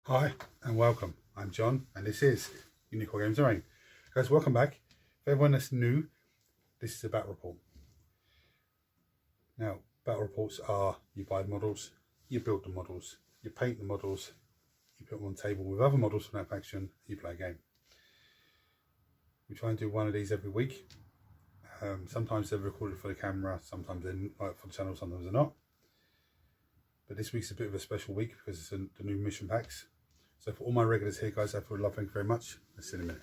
Hi and welcome. I'm John and this is Unique Games Terrain. Guys, welcome back. For everyone that's new, this is a battle report. Now, battle reports are you buy the models, you build the models, you paint the models, you put them on the table with other models from that faction, you play a game. We try and do one of these every week. Sometimes they're recorded for the camera, sometimes they're like for the channel, sometimes they're not. But this week's a bit of a special week because it's the new mission packs. So for all my regulars here, guys, I feel love, thank you very much. Let's see in a minute.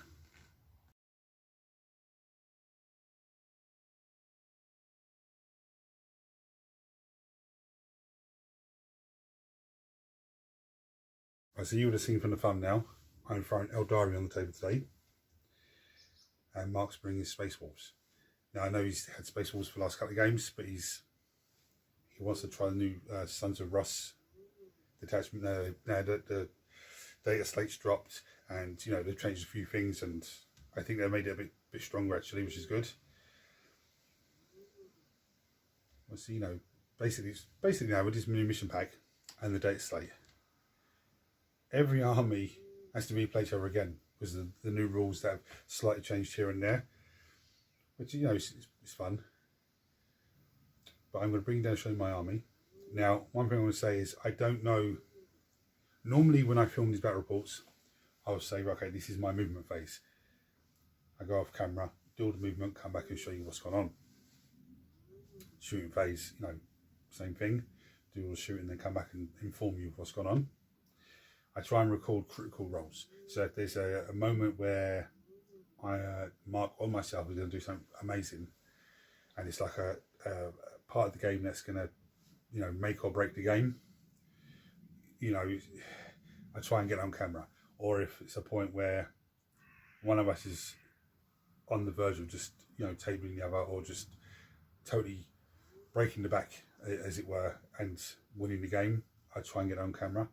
Right, so you would have seen from the thumbnail, I'm throwing Aeldari on the table today. And Mark's bringing Space Wolves. Now I know he's had Space Wolves for the last couple of games, but he wants to try the new Sons of Russ detachment. Now the data slate's dropped, and you know they've changed a few things, and I think they made it a bit stronger actually, which is good. Well, so you know, basically now with this new mission pack and the data slate, every army has to replay each other again because of the new rules that have slightly changed here and there, which you know it's fun. But I'm going to bring down and show you my army. Now, one thing I want to say is I don't know. Normally, when I film these battle reports, I'll say, okay, this is my movement phase. I go off camera, do all the movement, come back and show you what's gone on. Shooting phase, you know, same thing. Do all the shooting, then come back and inform you of what's gone on. I try and record critical roles. So if there's a moment where I mark on myself is going to do something amazing, and it's like a part of the game that's going to, you know, make or break the game, you know, I try and get it on camera. Or if it's a point where one of us is on the verge of just, you know, tabling the other, or just totally breaking the back, as it were, and winning the game, I try and get it on camera.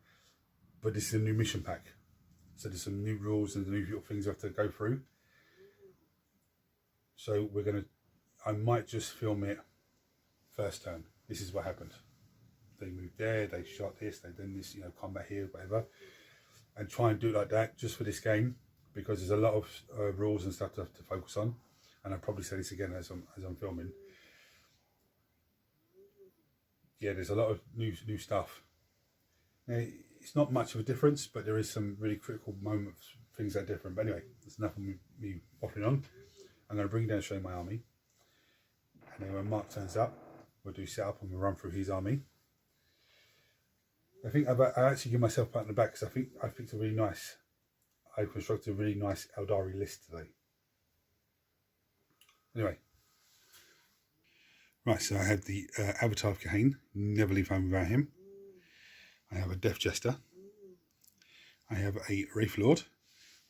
But this is a new mission pack, so there's some new rules and new little things we have to go through. So I might just film it first turn. This is what happened. They moved there, they shot this, they done this, you know, combat here, whatever. And try and do it like that just for this game, because there's a lot of rules and stuff to focus on. And I'll probably say this again as I'm filming. Yeah, there's a lot of new stuff. Now, it's not much of a difference, but there is some really critical moments, things that are different. But anyway, there's enough of me waffling on. I'm going to bring down and show you my army. And then when Mark turns up, we'll do setup and we'll run through his army. I think I actually give myself a pat on the back because I picked a really nice, I've constructed a really nice Aeldari list today. Anyway. Right, so I have the Avatar of Kahane, never leave home without him. I have a Death Jester. I have a Wraith Lord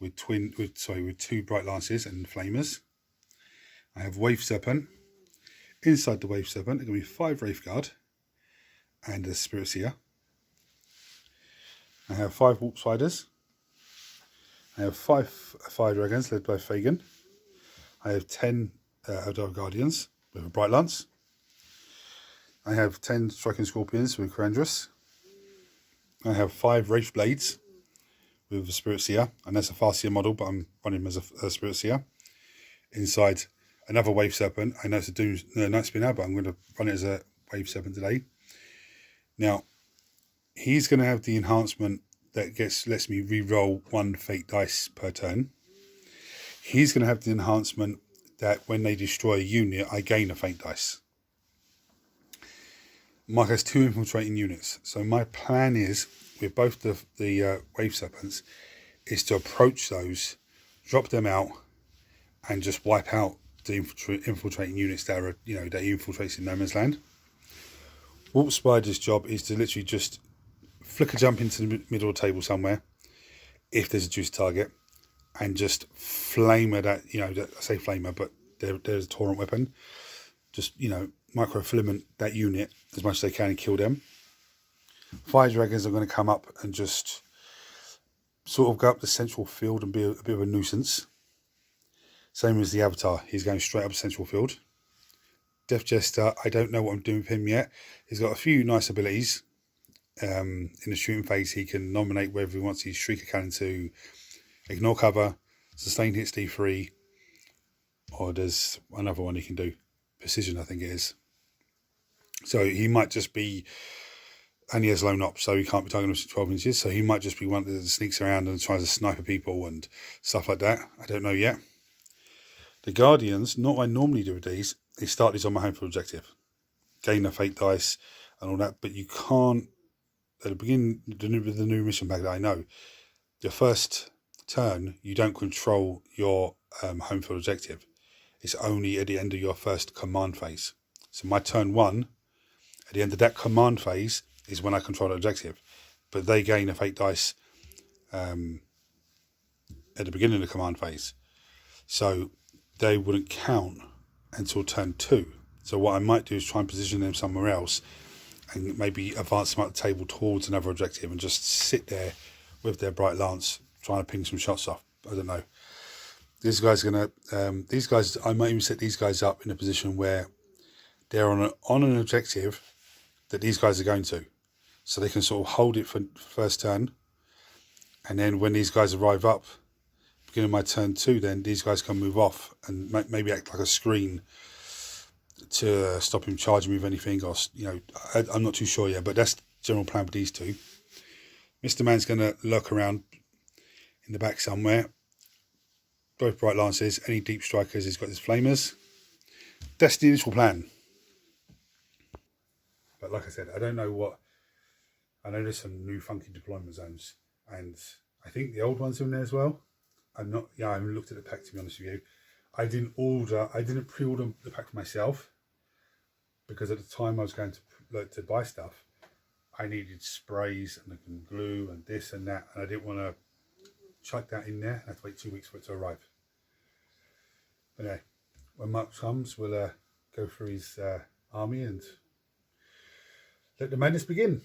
with two Bright Lances and Flamers. I have Wave Serpent. Inside the Wave Serpent, there are going to be 5 Wraith Guard and a Spirit Seer. I have 5 Warp Spiders. I have 5 Fire Dragons led by Fagin. I have 10 Eldar Guardians with a Bright Lance. I have 10 Striking Scorpions with Karandras. I have 5 Wraith Blades with a Spirit Seer, and that's a Farseer model, but I'm running him as a Spirit Seer. Inside, another Wave Serpent. I know it's a Night Spinner, but I'm going to run it as a Wave Serpent today. Now, he's going to have the enhancement that lets me re-roll 1 fate dice per turn. He's going to have the enhancement that when they destroy a unit, I gain a fate dice. Mark has 2 infiltrating units. So my plan is, with both the Wave Serpents, is to approach those, drop them out, and just wipe out the infiltrating units that are, you know, that he infiltrates in no man's land. Warp Spider's job is to literally just flick a jump into the middle of the table somewhere, if there's a juice target, and just flamer that, you know, I say flamer, but there's a torrent weapon. Just, you know, microfilament that unit as much as they can and kill them. Fire Dragons are going to come up and just sort of go up the central field and be a bit of a nuisance. Same as the Avatar, he's going straight up the central field. Death Jester, I don't know what I'm doing with him yet. He's got a few nice abilities. in the shooting phase, he can nominate whether he wants his Shrieker cannon to ignore cover, sustain hits D3, or there's another one he can do. Precision, I think it is. So he might just be, and he has lone op, so he can't be targeting us at 12 inches. So he might just be one that sneaks around and tries to sniper people and stuff like that. I don't know yet. The Guardians, not what I normally do with these, they start these on my home field objective. Gain a fate dice and all that, but you can't, at the beginning, with the new mission pack that I know, your first turn, you don't control your home field objective. It's only at the end of your first command phase. So my turn 1, at the end of that command phase, is when I control the objective. But they gain a fate dice at the beginning of the command phase. So they wouldn't count until turn 2. So what I might do is try and position them somewhere else and maybe advance them up the table towards another objective and just sit there with their bright lance trying to ping some shots off. I don't know. These guys are gonna. These guys, I might even set these guys up in a position where they're on an objective that these guys are going to, so they can sort of hold it for first turn, and then when these guys arrive up, beginning of my turn 2, then these guys can move off and maybe act like a screen to stop him charging me with anything, or I'm not too sure yet. But that's the general plan with these two. Mr. Man's going to lurk around in the back somewhere. Both bright lances, any deep strikers, he's got his flamers. That's the initial plan. But like I said, I don't know what. I know there's some new funky deployment zones, and I think the old ones are in there as well. I haven't looked at the pack, to be honest with you. I didn't pre-order the pack for myself because at the time I was going to buy stuff, I needed sprays and glue and this and that, and I didn't want to chuck that in there. I had to wait 2 weeks for it to arrive. But anyway, when Mark comes, we'll go through his army and let the madness begin.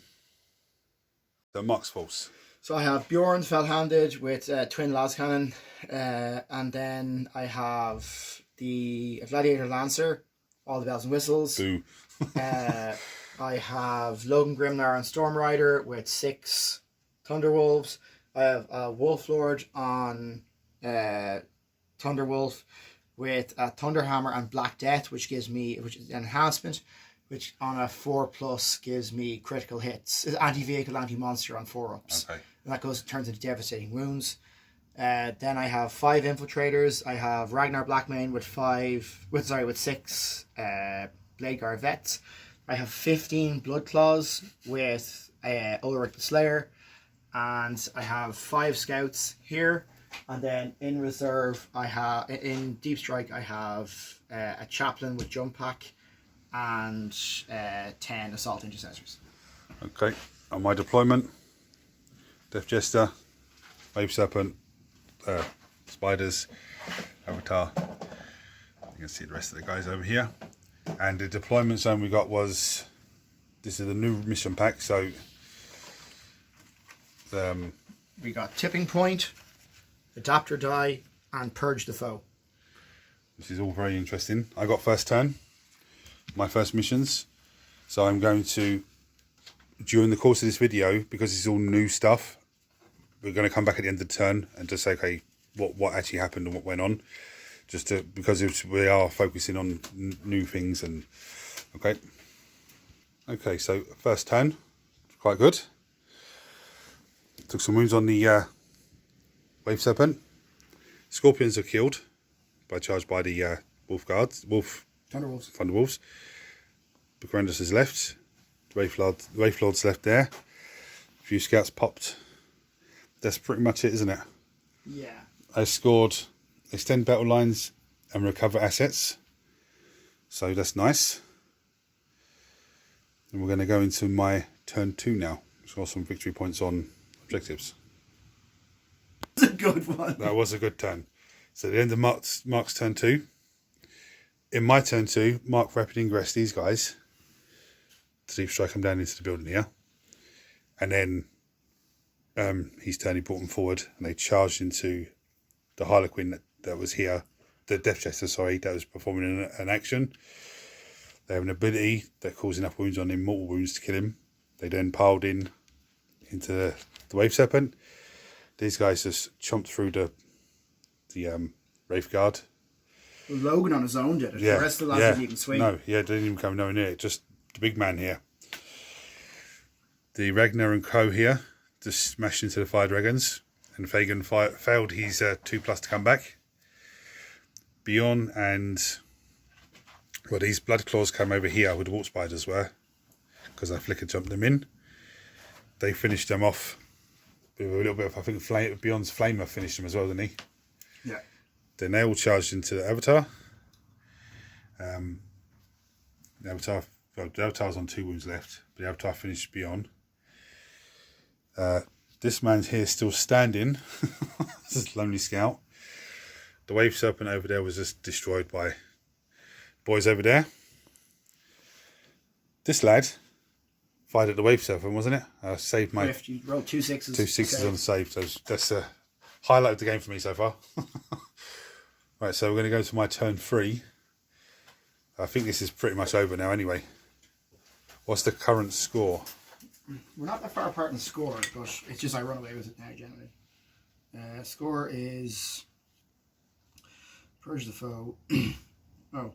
So Mark's force. So I have Bjorn fell-handed with twin las cannon, and then I have the Gladiator Lancer, all the bells and whistles. Boo. I have Logan Grimnar and Storm Rider with 6 Thunderwolves. I have a Wolf Lord on Thunderwolf with a Thunderhammer and Black Death, which is an enhancement, which on a 4+ gives me critical hits. It's anti-vehicle, anti-monster on 4-ups. Okay. And that turns into devastating wounds. Then I have 5 infiltrators. I have Ragnar Blackmane with 6 Bladeguard Vets. I have 15 Blood Claws with Ulrich the Slayer. And I have 5 scouts here. And then in reserve, in Deep Strike, I have a Chaplain with Jump Pack and 10 Assault Intercessors. Okay, on my deployment, Death Jester, Wave Serpent, Spiders, Avatar. You can see the rest of the guys over here. And the deployment zone we got was, this is the new mission pack, so we got Tipping Point, Adapter Die, and Purge the Foe. This is all very interesting. I got first turn, my first missions, so I'm going to, during the course of this video, because it's all new stuff, we're going to come back at the end of the turn and just say, okay, what actually happened and what went on, because we are focusing on new things. And okay, so first turn, quite good. Took some wounds on the Wave Serpent. Scorpions are killed charged by the Thunderwolves. Bucarandus is left. The Wraith Lord's left there. A few scouts popped. That's pretty much it, isn't it? Yeah. I scored extend battle lines and recover assets. So that's nice. And we're going to go into my turn 2 now. Score some victory points on objectives. That's a good one. That was a good turn. So at the end of Mark's turn 2. In my turn 2, Mark rapid ingress these guys to deep strike them down into the building here. And then his turn, he brought them forward and they charged into the Harlequin that was here, the Death Jester, sorry, that was performing an action. They have an ability that caused enough wounds on him, mortal wounds, to kill him. They then piled in into the Wave Serpent. These guys just chomped through the Wraith Guard. Logan on his own did it. The rest of the lads didn't even swing. No, they didn't even come nowhere near it. Just the big man here. The Ragnar and Co here just smashed into the Fire Dragons, and Fagan failed his 2+ to come back. Bjorn and these Blood Claws came over here with the Wart Spiders were, because I flicker jumped them in. They finished them off with a little bit of, I think Bjorn's Flamer finished them as well, didn't he? Yeah. Then they all charged into the Avatar. The Avatar's on 2 wounds left, but the Avatar finished Bjorn. This man's here still standing. This is Lonely Scout. The Wave Serpent over there was just destroyed by boys over there. This lad fired at the Wave Serpent, wasn't it? Saved my... You rolled 2 6s. 2 6s on the save. So that's a highlight of the game for me so far. Right, so we're going to go to my turn 3. I think this is pretty much over now anyway. What's the current score? We're not that far apart in the score, but it's just I run away with it now generally. Score is... Purge the foe. Oh.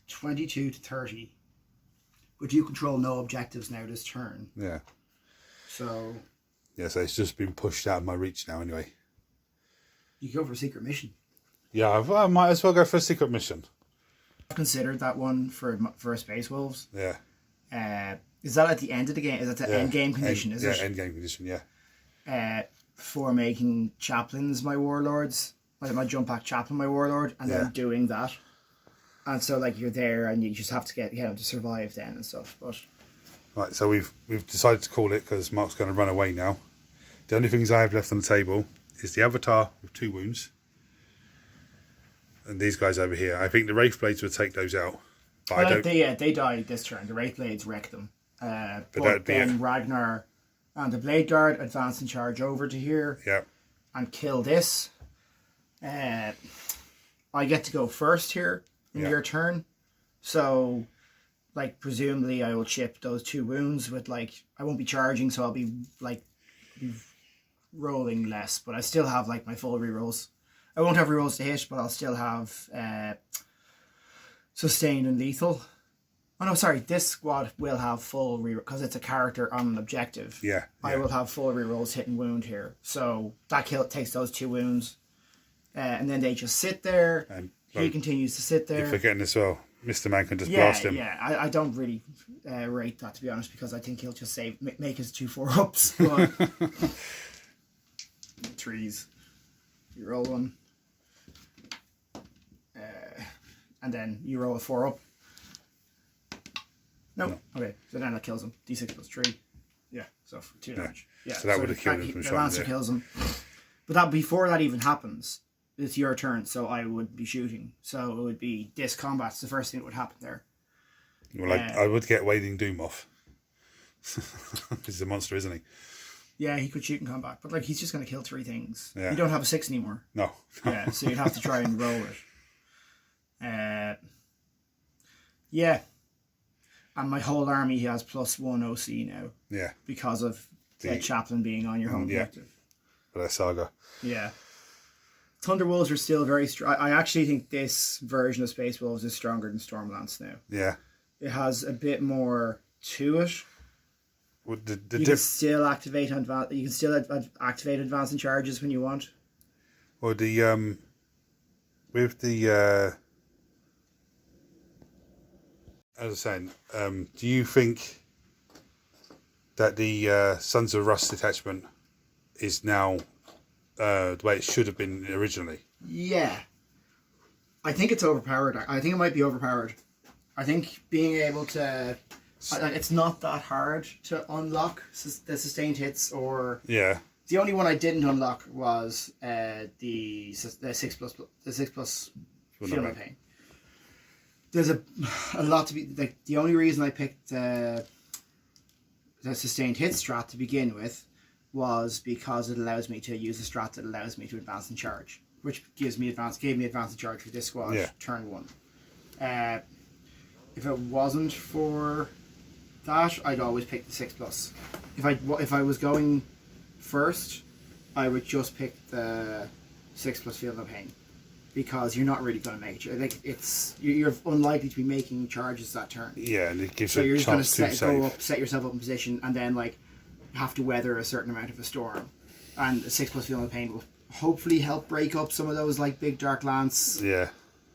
22 to 30. But you control no objectives now this turn. Yeah. So... Yeah, so it's just been pushed out of my reach now anyway. You can go for a secret mission. Yeah, I might as well go for a secret mission. I've considered that one for Space Wolves. Yeah. Is that at the end of the game? Is that the end game condition? Is it? Yeah, end game condition, yeah. For making chaplains my warlords. Like my jump pack chaplain my warlord, and then doing that. And so like you're there and you just have to get them to survive then and stuff. But right, so we've decided to call it because Mark's going to run away now. The only things I have left on the table is the Avatar with 2 wounds. And these guys over here. I think the Wraith Blades would take those out. But they died this turn. The Wraith Blades wrecked them. But then Ragnar and the Blade Guard advance and charge over to here. Yeah. And kill this. I get to go first here in your turn. So, like, presumably I will chip those 2 wounds with, like, I won't be charging, so I'll be, like, rolling less. But I still have, like, my full rerolls. I won't have rerolls to hit, but I'll still have sustained and lethal. Oh no, sorry. This squad will have full reroll because it's a character on an objective. Yeah. I will have full rerolls hit and wound here, so that takes those 2 wounds, and then they just sit there. And he continues to sit there. You're forgetting as well. Mr. Man can just blast him. Yeah, I don't really rate that, to be honest, because I think he'll just make his 2 4-ups. But 3s. You roll 1. And then you roll a 4-up. No. Okay, so then that kills him. D6 plus 3. Yeah, so 2 damage. Yeah, so that would have killed him from the Lancer kills him. But that before that even happens, it's your turn, so I would be shooting. So it would be this combat's the first thing that would happen there. Well, I would get Wading Doom off. He's a monster, isn't he? Yeah, he could shoot in combat, but like he's just going to kill 3 things. Yeah. You don't have a 6 anymore. No. Yeah, so you'd have to try and roll it. Yeah. And my whole army has +1 OC now. Yeah. Because of the chaplain being on your home objective. For that saga. Yeah. Thunderwolves are still very strong. I actually think this version of Space Wolves is stronger than Stormlance now. Yeah. It has a bit more to it. Well, you can still activate advancing charges when you want. Well, with the as I was saying, do you think that the Sons of Rust detachment is now the way it should have been originally? Yeah. I think it's overpowered. I think it might be overpowered. I think being able to... it's not that hard to unlock the sustained hits or... Yeah. The only one I didn't unlock was the 6 plus Feel No Pain. There's a lot to be... Like, the only reason I picked the sustained hit strat to begin with was because it allows me to use a strat that allows me to advance and charge, which gave me advance and charge for this squad turn 1. if it wasn't for that, I'd always pick the 6+. If I was going first, I would just pick the 6+ Feel No Pain, because you're not really going to make it. Like you're unlikely to be making charges that turn. Yeah, and it gives so you a chance to save. Set yourself up in position, and then like have to weather a certain amount of a storm. And the 6+ Feel No Pain will hopefully help break up some of those like big Dark Lance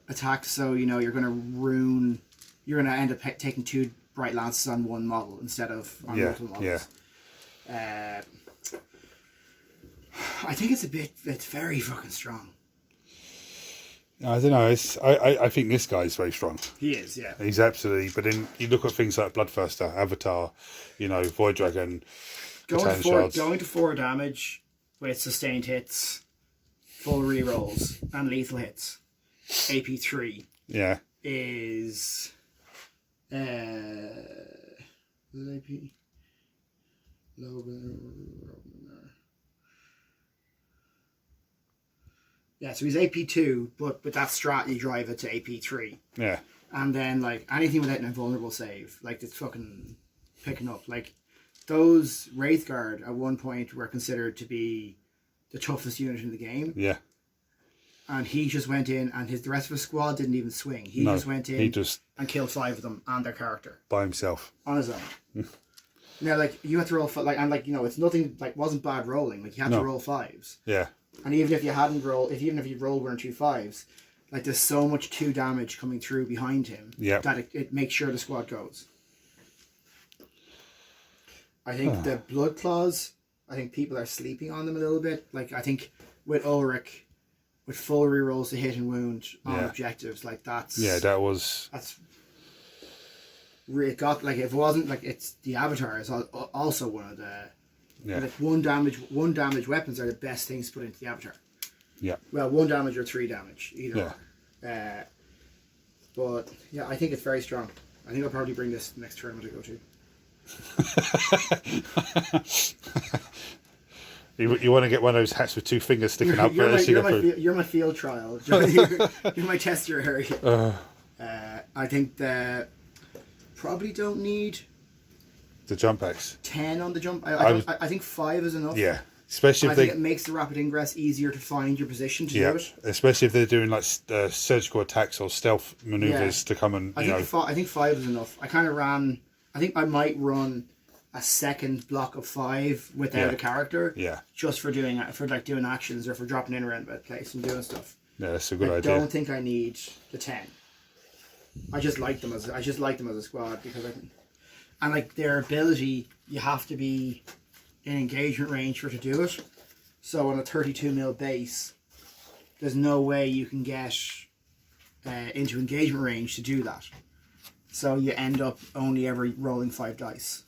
attacks. So you're going to end up taking 2 Bright Lances on one model instead of on multiple models. I think it's very fucking strong. I don't know. I think this guy's very strong. He is, yeah. He's absolutely. But then you look at things like Bloodthirster, Avatar, Void Dragon, going to 4 damage with sustained hits, full rerolls, and lethal hits. AP 3. Yeah. Is AP low. Yeah, so he's AP 2, but with that strat you drive it to AP 3. Yeah. And then like anything without an invulnerable save, like it's fucking picking up. Like those Wraithguard at one point were considered to be the toughest unit in the game. Yeah. And he just went in, and the rest of his squad didn't even swing. He just went in and killed 5 of them and their character by himself on his own. Now, like you had to roll it's nothing like wasn't bad rolling. Like you had to roll 5s. Yeah. And even if you hadn't rolled, even if you rolled 1 or 2 5s, like there's so much 2 damage coming through behind him that it makes sure the squad goes. I think the Blood Claws, I think people are sleeping on them a little bit. Like I think with Ulrich, with full rerolls to hit and wound on objectives, like that's it got like if it wasn't like it's the Avatar is also one of the like one damage weapons are the best things to put into the Avatar. Yeah. Well, 1 damage or 3 damage either. Yeah. But yeah, I think it's very strong. I think I'll probably bring this next tournament to go to. You want to get one of those hats with 2 fingers sticking up? You're my field trial. You're my tester area. I think that probably don't need the jump packs. 10 on the jump. I think 5 is enough. Yeah, especially if I think it makes the rapid ingress easier to find your position to do it. Especially if they're doing like surgical attacks or stealth maneuvers to come and I think 5 is enough. I kind of ran. I think I might run a second block of 5 without a character. Yeah. Just for doing actions or for dropping in around the place and doing stuff. Yeah, that's a good idea. I don't think I need the 10. I just like them as a squad because and like their ability, you have to be in engagement range for to do it. So on a 32mm base, there's no way you can get into engagement range to do that. So you end up only ever rolling 5 dice.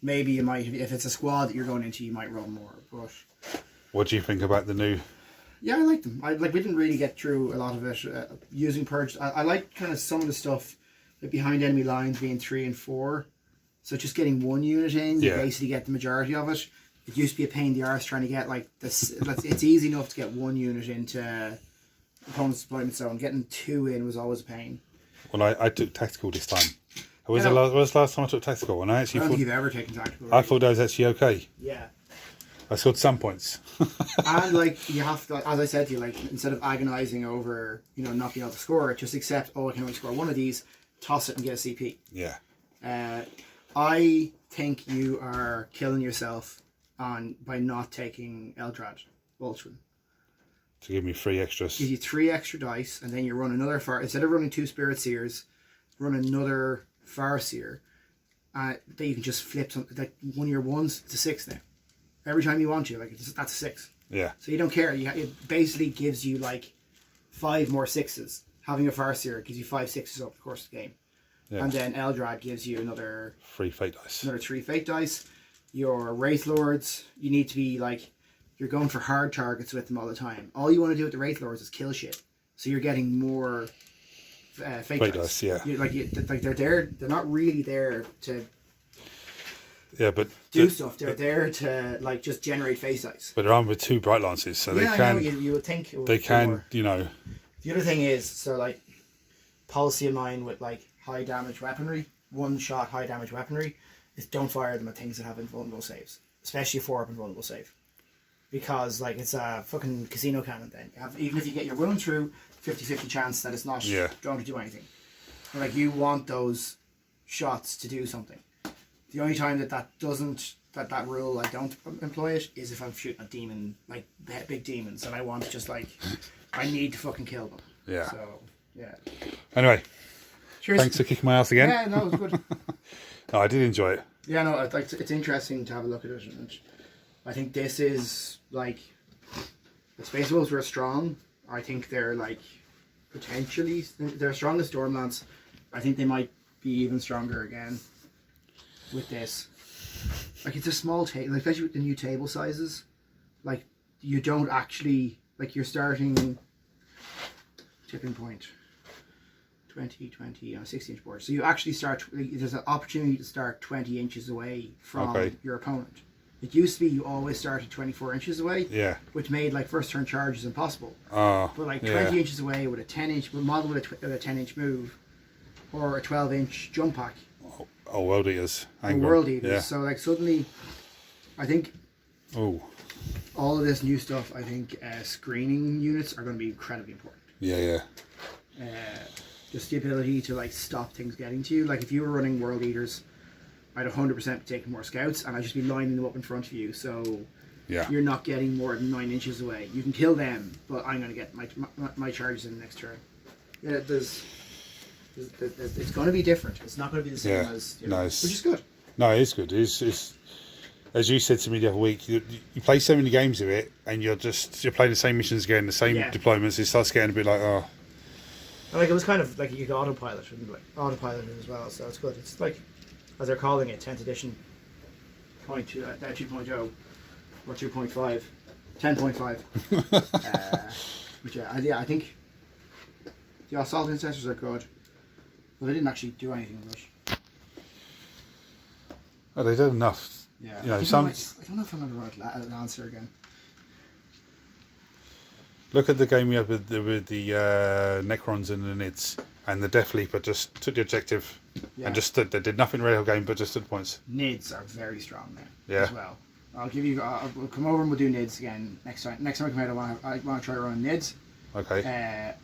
Maybe you might, if it's a squad that you're going into, you might roll more. But what do you think about the new? Yeah, I like them. We didn't really get through a lot of it using purge. I like kind of some of the stuff like behind enemy lines being 3 and 4. So just getting 1 unit in, you basically get the majority of it. It used to be a pain in the arse trying to get like this. It's easy enough to get 1 unit into opponent's deployment zone. Getting 2 in was always a pain. Well, I took tactical this time. When was the last time I took tactical? And I don't think you've ever taken tactical. Really. I thought that was actually okay. Yeah. I scored some points. And like you have to, as I said to you, like instead of agonising over not being able to score it, just accept I can only score 1 of these, toss it and get a CP. Yeah. I think you are killing yourself by not taking Eldrad Ultron. To give me 3 extras. Give you 3 extra dice, and then you run another instead of running 2 Spirit Seers, run another Farseer. That you can just flip something like one of your 1s to 6 now. Every time you want to, like that's a 6. Yeah. So you don't care. It basically gives you like 5 more 6s. Having a Farseer gives you 5 6s over the course of the game. Yeah. And then Eldrad gives you another 3 fate dice. Another 3 fate dice. Your Wraith Lords, you need to be like, you're going for hard targets with them all the time. All you want to do with the Wraith Lords is kill shit. So you're getting more fate dice. Yeah. They're there. They're not really there to. Yeah, but do stuff. They're there to like just generate face dice. But they're armed with 2 Bright Lances, so they can. You would think they can. More. The other thing is, so like, policy of mine with like high damage weaponry, one shot high damage weaponry, is don't fire them at things that have invulnerable saves, especially a 4-up invulnerable save, because like it's a fucking casino cannon. Then you have, even if you get your wound through, 50-50 chance that it's not going to do anything. And, like, you want those shots to do something. The only time that rule I don't employ it is if I'm shooting a demon, like big demons, and I want to just like I need to fucking kill them. Yeah. So yeah. Anyway, cheers. Thanks for kicking my ass again. Yeah, no, it was good. No, I did enjoy it. Yeah, no, it's interesting to have a look at it, and I think this is like the Space Wolves were strong. I think they're like potentially they're strong as Stormlands. I think they might be even stronger again with this. Like, it's a small table, like, especially with the new table sizes. Like, you don't actually, like, you're starting tipping point 20 on a 60-inch board. So you actually start, like, there's an opportunity to start 20 inches away from your opponent. It used to be you always started 24 inches away, which made like first turn charges impossible. But like 20 inches away with a 10-inch model with a 10-inch move, or a 12-inch jump pack. World Eaters. World Eaters. Yeah. So like suddenly, I think all of this new stuff, I think screening units are going to be incredibly important. Yeah. Just the ability to like stop things getting to you. Like if you were running World Eaters, I'd 100% be taking more scouts, and I'd just be lining them up in front of you. So you're not getting more than 9 inches away. You can kill them, but I'm going to get my charges in the next turn. Yeah, it's going to be different. It's not going to be the same as which is good. No, it is good. It's as you said to me the other week. You play so many games of it, and you're playing the same missions again, the same deployments. It starts getting a bit like And like it was kind of like you could autopilot it as well. So it's good. It's like, as they're calling it, 10th edition 2.0 or 2.5, 10.5. But I think the assault intercessors are good. But they didn't actually do anything much. Oh, they did enough. Yeah. You know, I don't know if I'm going to write an answer again. Look at the game we had with the Necrons and the Nids, and the Death Leaper just took the objective and just stood. They did nothing in the real game, but just stood points. Nids are very strong there as well. I'll give you. We'll come over and we'll do Nids again next time. Next time I come out, I want to try running Nids. Okay.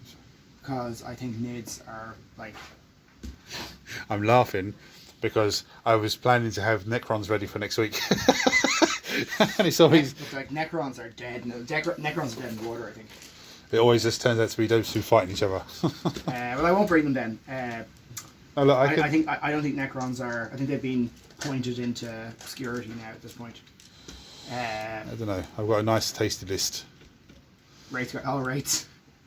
Because I think Nids are like. I'm laughing because I was planning to have Necrons ready for next week. And it's always like Necrons are dead. No, Necrons are dead in the water, I think. It always just turns out to be those two fighting each other. Well, I won't bring them then. I don't think Necrons are. I think they've been pointed into obscurity now at this point. I don't know. I've got a nice tasty list. Rates.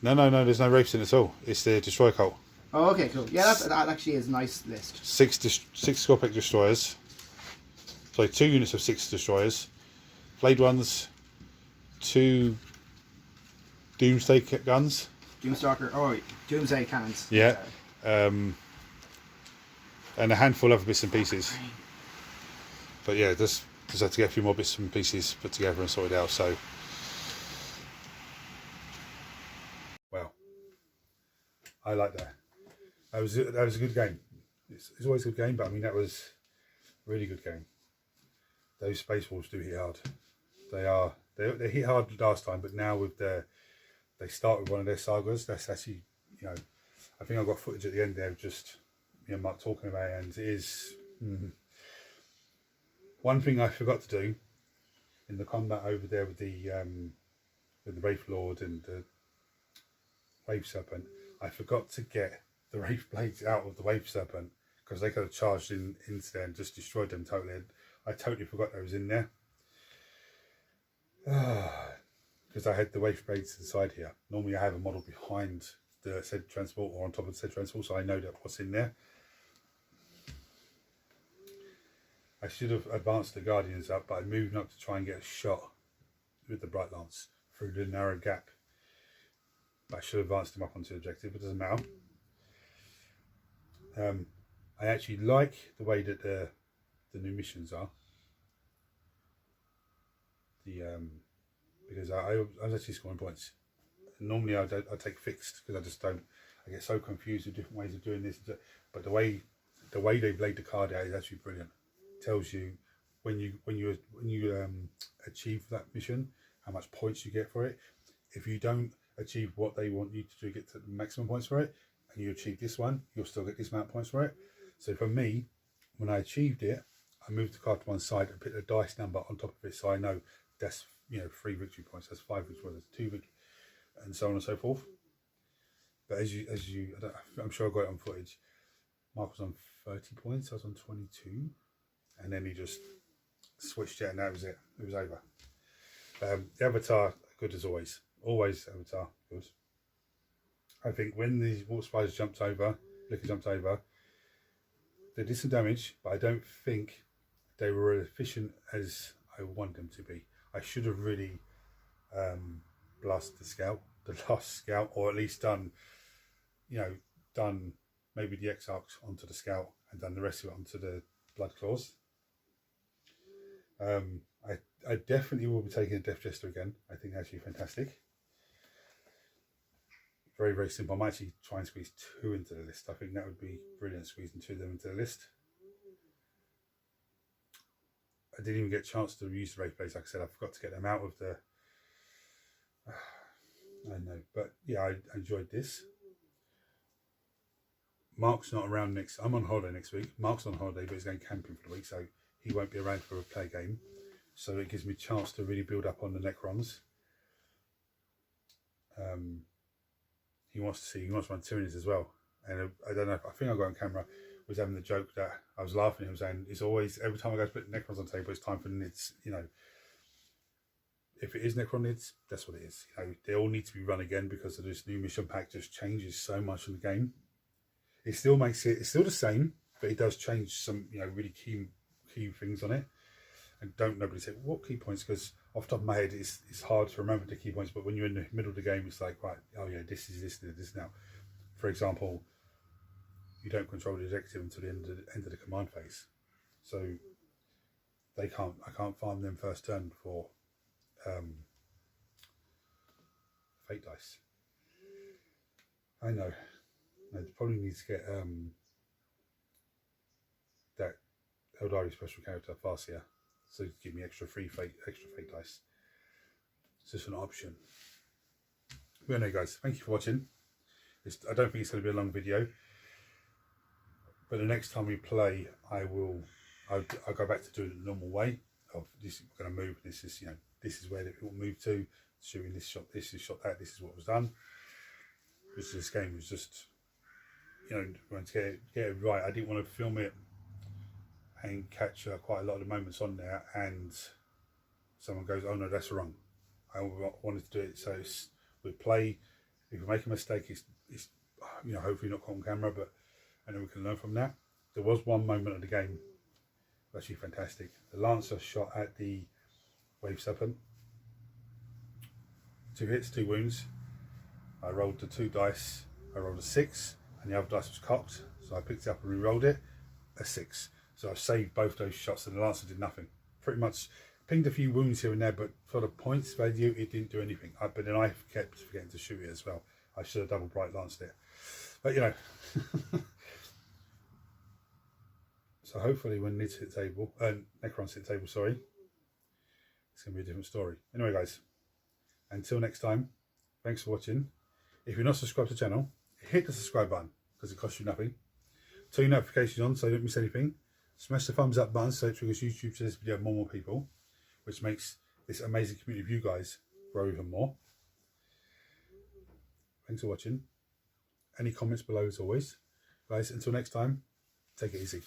No. There's no rapes in it at all. It's the Destroy Cult. Oh, okay, cool. Yeah, that actually is a nice list. 6 Scorpic destroyers. So 2 units of 6 destroyers. Blade ones. 2 Doomsday guns. Doomsday cannons. Yeah. And a handful of other bits and pieces. But yeah, just have to get a few more bits and pieces put together and sorted out. So. Well, I like that. That was a good game. It's always a good game, but I mean that was a really good game. Those Space Wolves do hit hard. They hit hard last time, but now with they start with one of their sagas. That's actually, I think I got footage at the end there of just Mark talking about it, and it is one thing I forgot to do in the combat over there with the Wraith Lord and the Wave Serpent. I forgot to get the Wraith Blades out of the Wave Serpent because they could have charged into there and just destroyed them totally. I totally forgot that was in there. Because I had the Wave Blades to the side here. Normally I have a model behind the said transport or on top of the said transport, so I know that what's in there. I should have advanced the Guardians up, but I moved up to try and get a shot with the Bright Lance through the narrow gap. I should have advanced them up onto the objective, but it doesn't matter. I actually like the way that the new missions are. Because I was actually scoring points. Normally I take fixed because I I get so confused with different ways of doing this. But the way they've laid the card out is actually brilliant. It tells you when you achieve that mission, how much points you get for it. If you don't achieve what they want you to do, get to the maximum points for it, and you achieve this one, you'll still get this amount of points for it. So for me, when I achieved it, I moved the card to one side and put a dice number on top of it, so I know that's 3 victory points, that's 5 victory points, that's 2 victory, and so on and so forth. But I'm sure I got it on footage. Mark was on 30 points, I was on 22, and then he just switched it, and that was it. It was over. The Avatar, good as always. Always Avatar, good. I think when the water spiders jumped over, Liquor jumped over, they did some damage, but I don't think they were as efficient as I want them to be. I should have really blasted the last scout, or at least done maybe the Exarchs onto the scout and done the rest of it onto the Blood Claws. I definitely will be taking a Death Jester again. I think that's actually fantastic. Very, very simple. I might actually try and squeeze 2 into the list. I think that would be brilliant, squeezing 2 of them into the list. I didn't even get a chance to use the Wraith Blades. Like I said, I forgot to get them out of the... I know, but yeah, I enjoyed this. Mark's not around I'm on holiday next week. Mark's on holiday, but he's going camping for the week, so he won't be around for a play game. So it gives me a chance to really build up on the Necrons. He wants to run Tyranids as well. And I don't know, I think I got on camera, was having the joke that I was laughing at him saying, it's always, every time I go to put Necrons on the table, it's time for Nids, If it is Necron Nids, that's what it is. They all need to be run again because of this new mission pack just changes so much in the game. It still makes it, it's still the same, but it does change some, really key things on it. And don't nobody say, what key points? Because off the top of my head, it's hard to remember the key points, but when you're in the middle of the game, it's like, right, oh yeah, this is this now. For example, you don't control the executive until the end of the command phase. So I can't farm them first turn for fate dice. I know. I probably need to get that Aeldari special character Farseer, so to give me extra fate dice. It's just an option. But anyway, guys, thank you for watching. I don't think it's going to be a long video, but the next time we play, I'll go back to doing it the normal way. Of this, we're going to move. This is this is where it will move to. Shooting this shot, this is shot that. This is what was done. This game was just, want to get it right. I didn't want to film it and catch quite a lot of the moments on there, and someone goes, "Oh no, that's wrong." I wanted to do it so we play. If we make a mistake, it's hopefully not caught on camera, and then we can learn from that. There was one moment of the game actually fantastic. The Lancer shot at the Wave Serpent. 2 hits, 2 wounds. I rolled the 2 dice. I rolled a 6, and the other dice was cocked, so I picked it up and re-rolled it, a 6. So I saved both those shots, and the Lancer did nothing. Pretty much pinged a few wounds here and there, but for the points value, it didn't do anything. But then I kept forgetting to shoot it as well. I should have double bright lanced it. But so hopefully when Nids hit table, Necrons hit table, sorry, it's going to be a different story. Anyway, guys, until next time, thanks for watching. If you're not subscribed to the channel, hit the subscribe button because it costs you nothing. Turn your notifications on so you don't miss anything. Smash the thumbs up button so it triggers YouTube to this video more and more people, which makes this amazing community of you guys grow even more. Thanks for watching. Any comments below as always. Guys, until next time, take it easy.